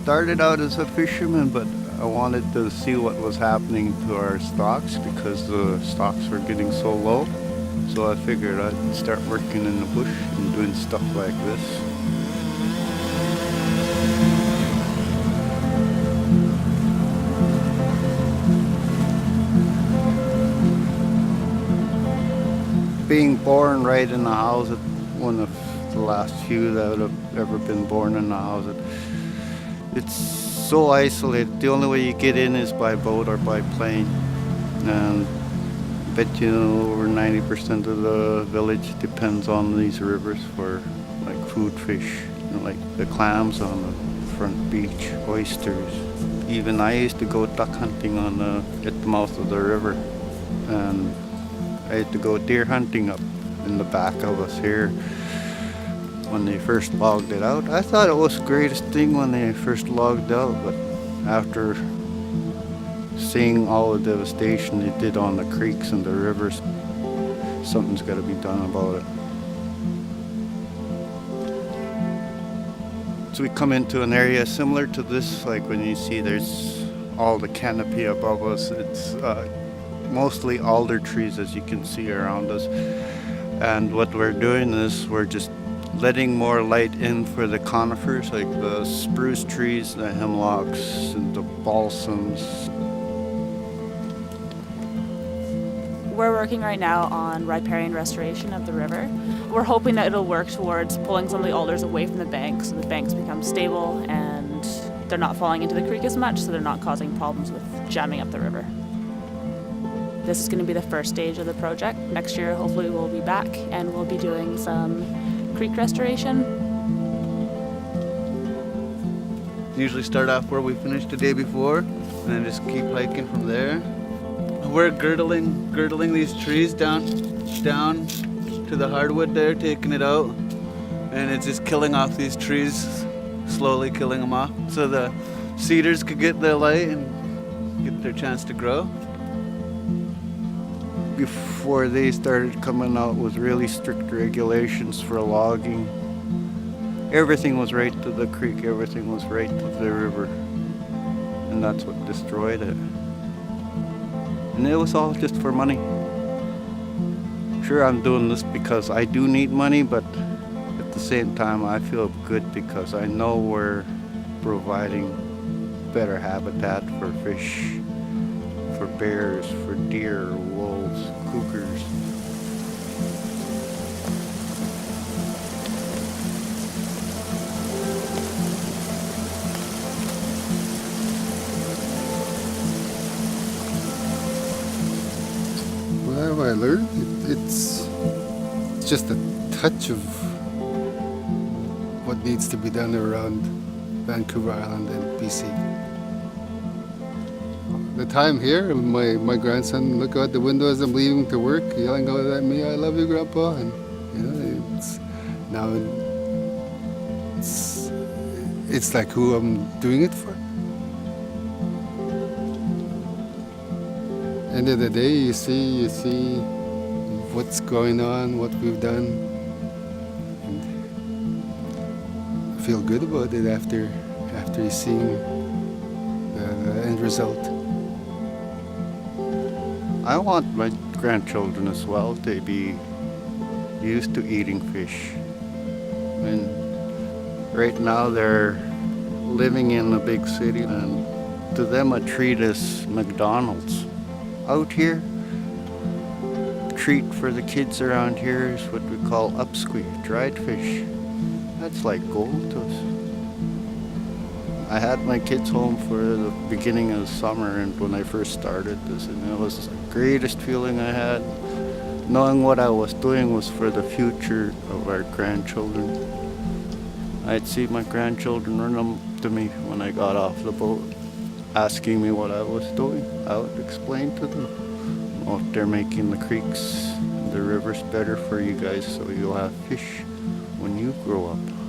Started out as a fisherman, but I wanted to see what was happening to our stocks because the stocks were getting so low. So I figured I'd start working in the bush and doing stuff like this. Being born right in the house, one of the last few that have ever been born in the house, it's so isolated. The only way you get in is by boat or by plane. And I bet you over 90% of the village depends on these rivers for like food fish, like the clams on the front beach, oysters. Even I used to go duck hunting at the mouth of the river, and I had to go deer hunting up in the back of us here when they first logged it out. I thought it was the greatest thing when they first logged out, but after seeing all the devastation they did on the creeks and the rivers, something's got to be done about it. So we come into an area similar to this, like when you see there's all the canopy above us. It's mostly alder trees, as you can see around us. And what we're doing is we're just letting more light in for the conifers, like the spruce trees, the hemlocks, and the balsams. We're working right now on riparian restoration of the river. We're hoping that it'll work towards pulling some of the alders away from the banks so the banks become stable and they're not falling into the creek as much, so they're not causing problems with jamming up the river. This is going to be the first stage of the project. Next year, hopefully, we'll be back and we'll be doing some creek restoration. Usually start off where we finished the day before and then just keep hiking from there. We're girdling these trees down to the hardwood there, taking it out, and it's just killing off these trees, slowly killing them off, so the cedars could get their light and get their chance to grow. Before they started coming out with really strict regulations for logging, everything was right to the creek, everything was right to the river, and that's what destroyed it. And it was all just for money. Sure, I'm doing this because I do need money, but at the same time I feel good because I know we're providing better habitat for fish, for bears, for deer, wolves, cougars. What have I learned? It's just a touch of what needs to be done around Vancouver Island and BC. The time here, my grandson look out the window as I'm leaving to work, yelling out at me, "I love you, Grandpa," and it's like who I'm doing it for. End of the day, you see what's going on, what we've done, and feel good about it after you seeing the end result. I want my grandchildren as well to be used to eating fish. And right now they're living in a big city, and to them a treat is McDonald's. Out here, treat for the kids around here is what we call upsqueak, dried fish. That's like gold to us. I had my kids home for the beginning of summer, and when I first started this, and it was the greatest feeling I had. Knowing what I was doing was for the future of our grandchildren. I'd see my grandchildren run up to me when I got off the boat, asking me what I was doing. I would explain to them, well, they're making the creeks, the rivers better for you guys so you'll have fish when you grow up.